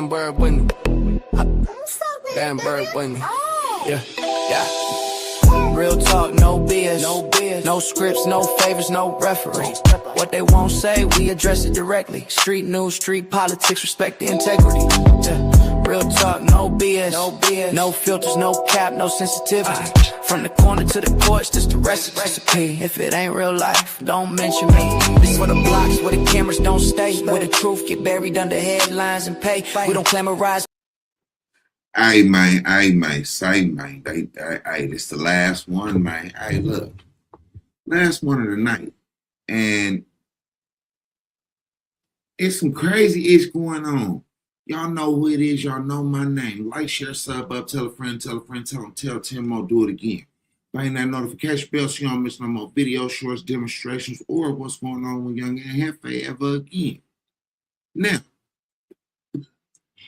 Damn bird with me. Damn bird with me. Yeah, yeah. Real talk, no BS. No scripts, no favors, no referees. What they won't say, we address it directly. Street news, street politics, respect the integrity. Yeah. Real talk, no BS. No filters, no cap, no sensitivity. From the corner to the porch, just the recipe. If it ain't real life, don't mention me. This for the blocks where the cameras don't stay, where the truth get buried under headlines and pay. We don't glamorize. Hey man, say man, hey, this the last one, man. Hey, look, last one of the night, and it's some crazy ish going on. Y'all know who it is. Y'all know my name. Like, share, sub up, tell a friend, tell them, tell 10 more, do it again. Bang that notification bell so you don't miss no more videos, shorts, demonstrations, or what's going on with Young and Jefe ever again. Now,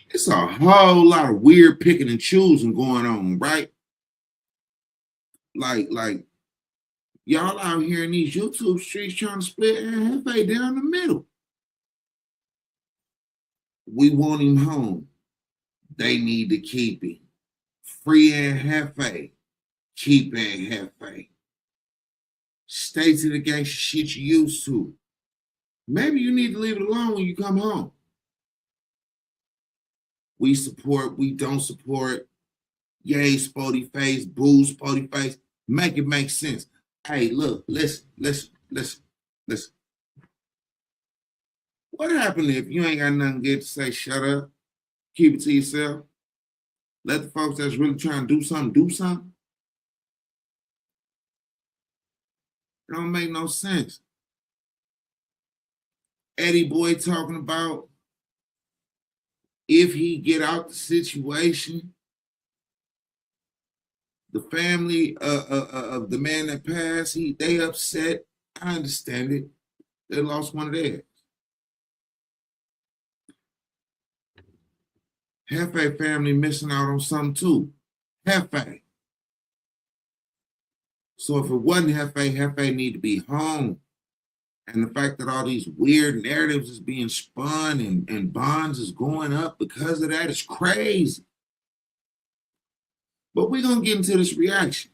it's a whole lot of weird picking and choosing going on, right? Like y'all out here in these YouTube streets trying to split Jefe down the middle. We want him home. They need to keep him. Free Jefe. Keep Jefe. Stay to the gangster shit you used to. Maybe you need to leave it alone when you come home. We support, we don't support. Yay, Spotty face, boo, Spotty face. Make it make sense. Hey, look, listen. What happened if you ain't got nothing good to say? Shut up. Keep it to yourself. Let the folks that's really trying to do something. It don't make no sense. Eddie Boy talking about if he get out the situation, the family of the man that passed, they upset. I understand it. They lost one of theirs. Jefe family missing out on something too. Jefe. So if it wasn't Jefe need to be home. And the fact that all these weird narratives is being spun and bonds is going up because of that is crazy. But we're going to get into this reaction.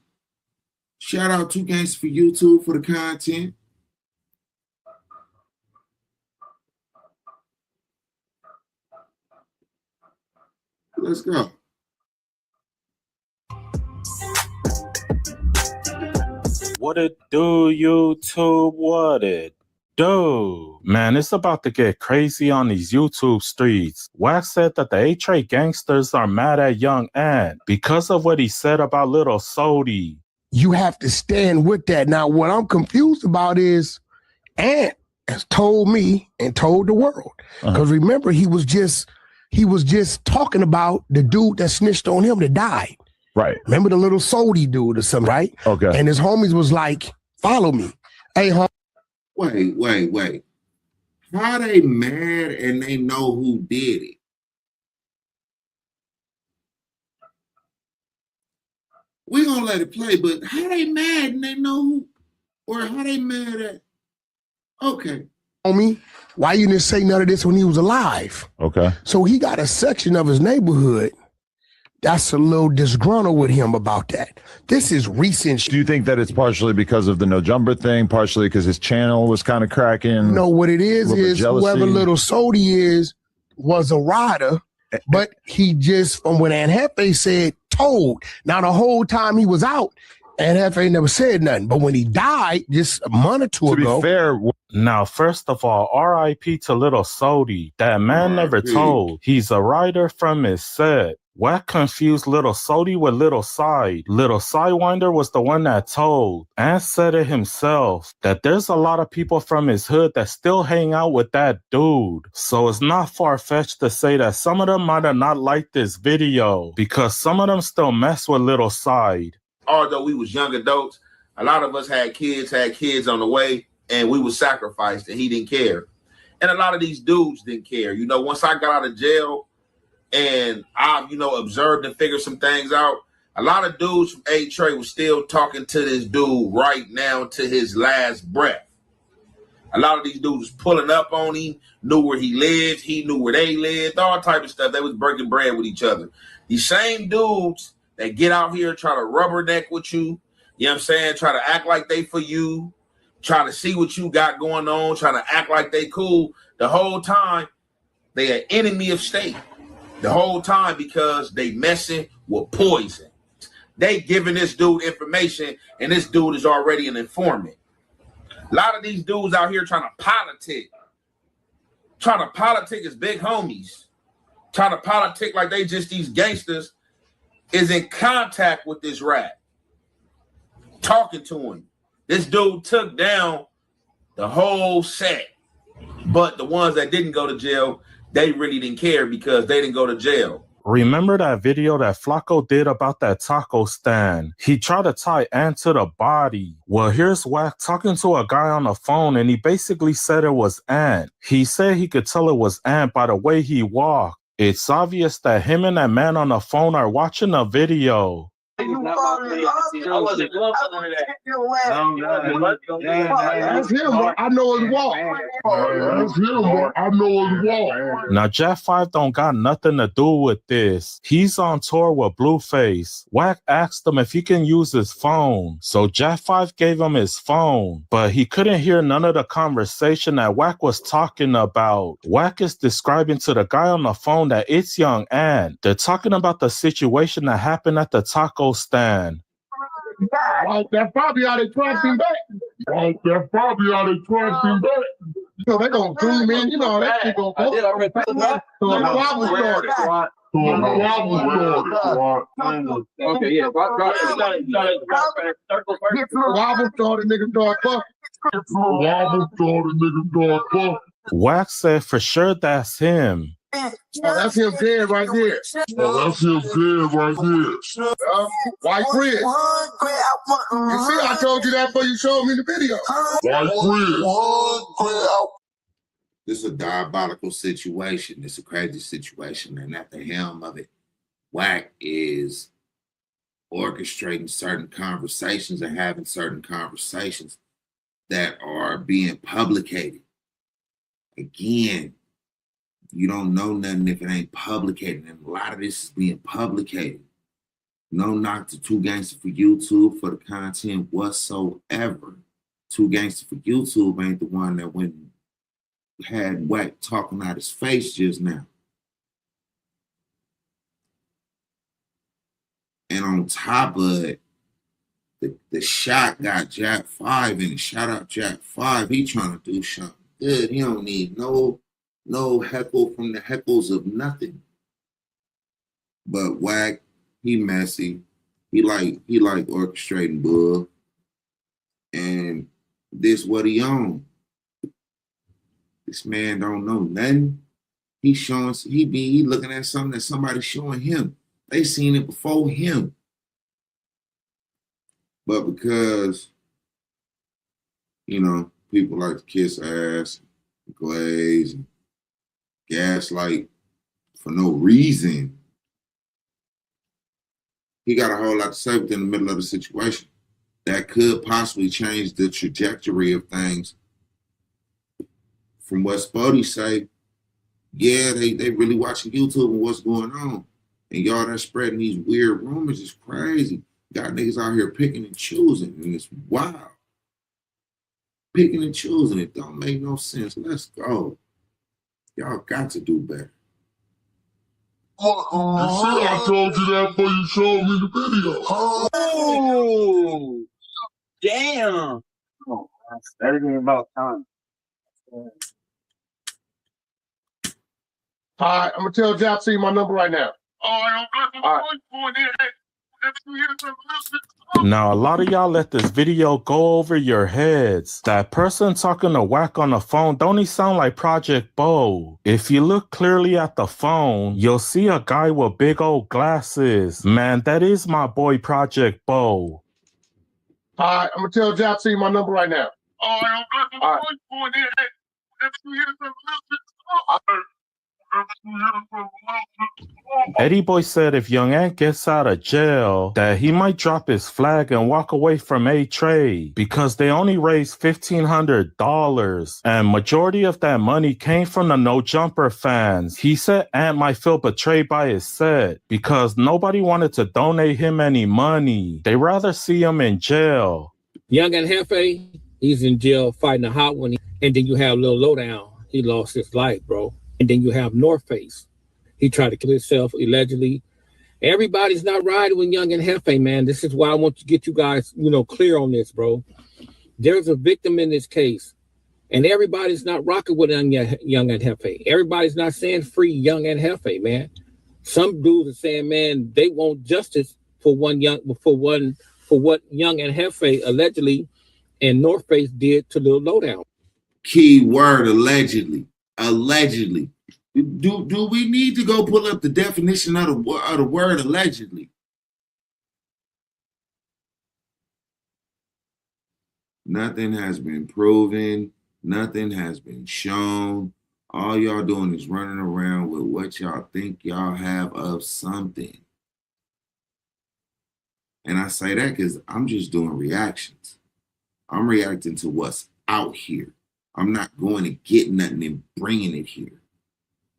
Shout out to Gangsta for YouTube for the content. Let's go. What it do, YouTube? What it do? Man, it's about to get crazy on these YouTube streets. Wax said that the A-Tray gangsters are mad at Young Ant because of what he said about Little Sody. You have to stand with that. Now, what I'm confused about is Ant has told me and told the world. Because remember, he was just talking about the dude that snitched on him that died. Right. Remember the Little Sody dude or something, right? Okay. And his homies was like, follow me. Hey, homie. Wait. How they mad and they know who did it? We're going to let it play, but how they mad and they know who? Or how they mad at? Okay. Homie, why you didn't say none of this when he was alive? Okay. So he got a section of his neighborhood that's a little disgruntled with him about that. This is recent. Do you think that it's partially because of the No Jumper thing, partially because his channel was kind of cracking? You know what it is whoever Little Sody was a rider, but he just, from when Aunt Jefe said, told. Now the whole time he was out, Aunt Jefe never said nothing. But when he died just a month or two ago. To be fair. Now, first of all, R.I.P. to Little Sody. That man never told. He's a writer from his set. Wack confused Little Sody with Little Side. Little Sidewinder was the one that told, and said it himself, that there's a lot of people from his hood that still hang out with that dude. So it's not far-fetched to say that some of them might have not liked this video, because some of them still mess with Little Side. Although we was young adults, a lot of us had kids on the way, and we was sacrificed, and he didn't care. And a lot of these dudes didn't care. You know, once I got out of jail, and I, observed and figured some things out, a lot of dudes from A-Tray was still talking to this dude right now to his last breath. A lot of these dudes was pulling up on him, knew where he lived, he knew where they lived, all type of stuff. They was breaking bread with each other. These same dudes that get out here try to rubberneck with you, you know what I'm saying, try to act like they for you, try to see what you got going on, trying to act like they cool, the whole time they an enemy of state. The whole time because they messing with poison. They giving this dude information, and this dude is already an informant. A lot of these dudes out here trying to politic as big homies, trying to politic like they just these gangsters, is in contact with this rat, talking to him. This dude took down the whole set, but the ones that didn't go to jail, they really didn't care because they didn't go to jail. Remember that video that Flacco did about that taco stand? He tried to tie Ant to the body. Well, here's Wack talking to a guy on the phone, and he basically said it was Ant. He said he could tell it was Ant by the way he walked. It's obvious that him and that man on the phone are watching a video. That's him, bro. I know his walk. That's him, bro. I know his walk. Now, Jeff 5 don't got nothing to do with this. He's on tour with Blueface. Wack asked him if he can use his phone. So Jeff 5 gave him his phone, but he couldn't hear none of the conversation that Wack was talking about. Wack is describing to the guy on the phone that it's young Ant. They're talking about the situation that happened at the taco stand. That's probably how they trapped him back. That's probably how they trapped him back. You know, they gonna zoom in, you know, that shit gonna go. So the problem started. Okay, yeah. Wobble started, niggas start fucking. Wack said for sure that's him. Oh, that's him dead right there. White Chris. You see, I told you that before you showed me the video. This is a diabolical situation. It's a crazy situation. And at the helm of it, Wack is orchestrating certain conversations and having certain conversations that are being publicated. Again, you don't know nothing if it ain't publicated, and a lot of this is being publicated. No knock to Two Gangster for YouTube for the content whatsoever. Two Gangster for YouTube ain't the one that went and had Wack talking out his face just now. And on top of it, the shot got Jack 5 in it. Shout out Jack 5. He trying to do something good. He don't need no heckle from the heckles of nothing. But Wack, he messy. He like orchestrating bull. And this what he on. This man don't know nothing. He looking at something that somebody's showing him. They seen it before him. But because, you know, people like to kiss ass, glaze, and gaslight for no reason, he got a whole lot to say within the middle of the situation that could possibly change the trajectory of things. From what Spuddy say, yeah, they really watching YouTube and what's going on. And y'all that spreading these weird rumors is crazy. Got niggas out here picking and choosing, and it's wild. Picking and choosing, it don't make no sense. Let's go. Y'all got to do better. I told you that before you showed me the video. Oh, damn. Oh, that's better than about time. All right, I'm gonna tell Jap see my number right now. All right. Now, a lot of y'all let this video go over your heads. That person talking to Wack on the phone, don't he sound like Project Bo? If you look clearly at the phone, you'll see a guy with big old glasses. Man, that is my boy Project Bo. All right, I'm gonna tell Jap see my number right now. All right. Eddie Boy said if Young Ant gets out of jail, that he might drop his flag and walk away from A-Trade because they only raised $1,500 and majority of that money came from the No Jumper fans. He said Ant might feel betrayed by his set because nobody wanted to donate him any money. They rather see him in jail. Young and Jefe, he's in jail fighting a hot one. And then you have Lil Lowdown. He lost his life, bro. And then you have North Face. He tried to kill himself, allegedly. Everybody's not riding with Young and Jefe, man. This is why I want to get you guys, clear on this, bro. There's a victim in this case. And everybody's not rocking with Young and Jefe. Everybody's not saying free Young and Jefe, man. Some dudes are saying, man, they want justice for what Young and Jefe allegedly and North Face did to Lil Lowdown. Key word, allegedly. Allegedly. Do we need to go pull up the definition of the word allegedly? Nothing has been proven. Nothing has been shown. All y'all doing is running around with what y'all think y'all have of something. And I say that because I'm just doing reactions. I'm reacting to what's out here. I'm not going to get nothing and bringing it here.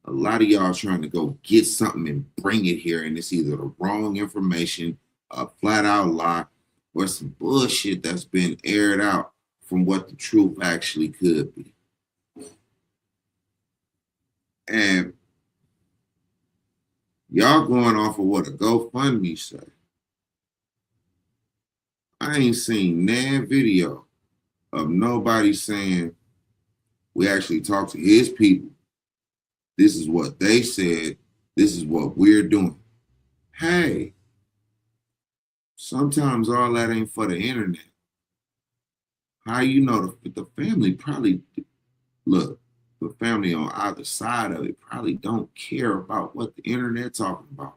A lot of y'all trying to go get something and bring it here, and it's either the wrong information, a flat out lie, or some bullshit that's been aired out from what the truth actually could be. And y'all going off of what a GoFundMe say. I ain't seen no video of nobody saying we actually talked to his people. This is what they said. This is what we're doing. Hey, sometimes all that ain't for the internet. How you know the family probably, look, the family on either side of it probably don't care about what the internet talking about.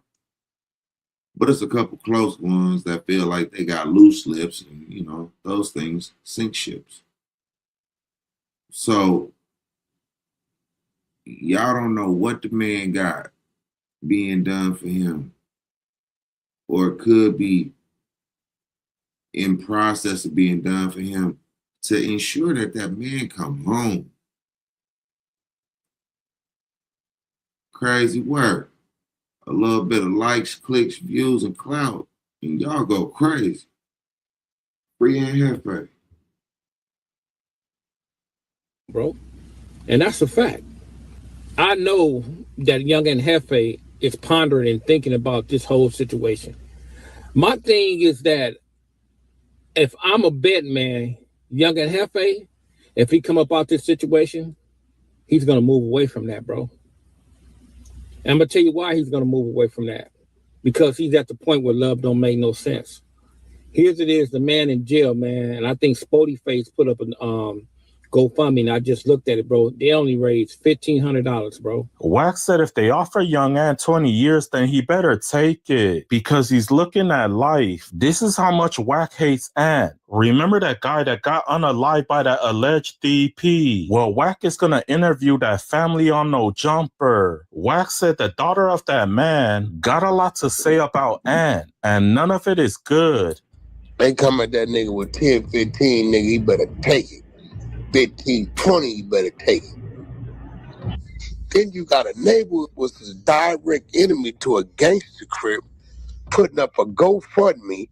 But it's a couple close ones that feel like they got loose lips and, those things sink ships. So y'all don't know what the man got being done for him, or it could be in process of being done for him to ensure that that man come home. Crazy work. A little bit of likes, clicks, views, and clout, and y'all go crazy. Free and Jefe. Bro, and that's a fact. I know that Young and Jefe is pondering and thinking about this whole situation. My thing is that if I'm a bet man, Young and Jefe, if he come up out this situation, he's going to move away from that, bro. And I'm going to tell you why he's going to move away from that. Because he's at the point where love don't make no sense. Here's it is, the man in jail, man. And I think Spody Face put up an GoFundMe, and I just looked at it, bro. They only raised $1,500, bro. Wax said if they offer Young Ant 20 years, then he better take it because he's looking at life. This is how much Wack hates Ant. Remember that guy that got unalived by that alleged DP? Well, Wack is gonna interview that family on No Jumper. Wack said the daughter of that man got a lot to say about Ant, and none of it is good. They come at that nigga with 10, 15, nigga, he better take it. 15, 20, you better take it. Then you got a neighbor who was a direct enemy to a gangster crib putting up a GoFundMe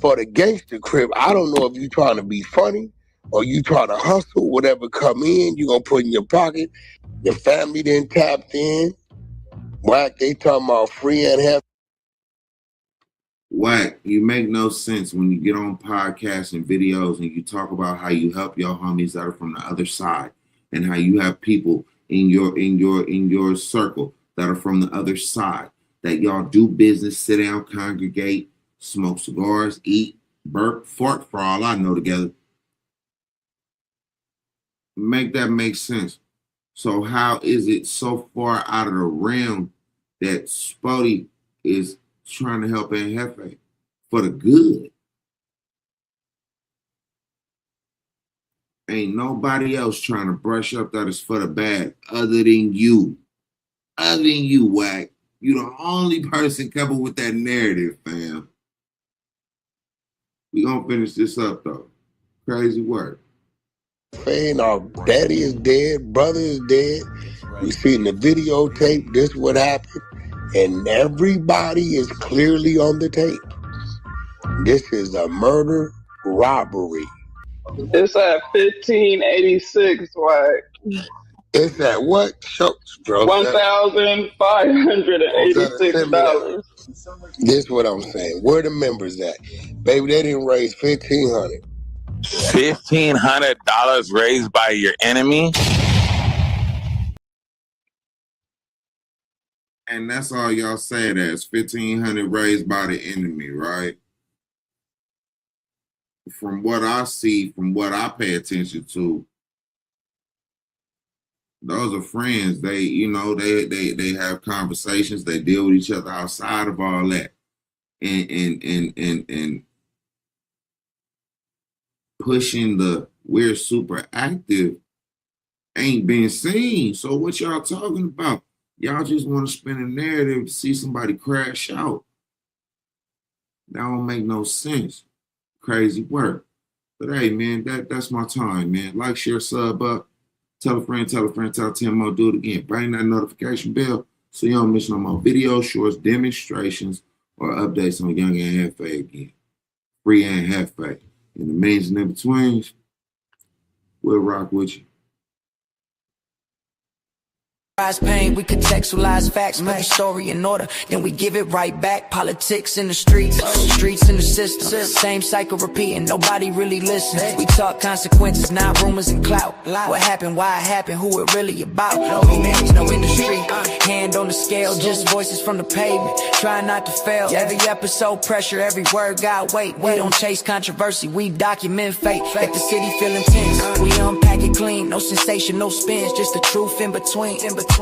for the gangster crib. I don't know if you trying to be funny or you trying to hustle, whatever come in, you gonna put in your pocket. Your family then tapped in. Whack, they talking about free and half. Wack, you make no sense when you get on podcasts and videos and you talk about how you help your homies that are from the other side and how you have people in your circle that are from the other side, that y'all do business, sit down, congregate, smoke cigars, eat, burp, fart for all I know together. Make that make sense. So how is it so far out of the realm that Spody is trying to help Aunt Jefe for the good? Ain't nobody else trying to brush up that is for the bad other than you. Other than you, Wack. You the only person coming with that narrative, fam. We gonna finish this up though. Crazy work. Saying our daddy is dead, brother is dead. We seen the videotape, this what happened, and everybody is clearly on the tape. This is a murder robbery. It's at 1586, right? It's at what? Shucks, bro. $1,586. This is what I'm saying. Where the members at? Baby, they didn't raise $1,500. $1,500 raised by your enemy? And that's all y'all say, that's 1,500 raised by the enemy, right? From what I see, from what I pay attention to, those are friends. They, you know, they have conversations. They deal with each other outside of all that, and pushing the we're super active ain't been seen. So what y'all talking about? Y'all just want to spin a narrative to see somebody crash out. That don't make no sense. Crazy work. But hey, man, that's my time, man. Like, share, sub up. Tell a friend, tell 10 more, do it again. Bang that notification bell so you don't miss no more videos, shorts, demonstrations, or updates on Young and Jefe again. Free and Jefe. In the means and in betweens, we'll rock with you. Pain, we contextualize facts, put the story in order, then we give it right back. Politics in the streets in the system, same cycle repeating, nobody really listens. We talk consequences, not rumors and clout. What happened, why it happened, who it really about. No names, no industry, hand on the scale, just voices from the pavement, trying not to fail. Every episode pressure, every word got weight. We don't chase controversy, we document fate. Make the city feel intense, we unpack it clean. No sensation, no spins, just the truth in between. In between.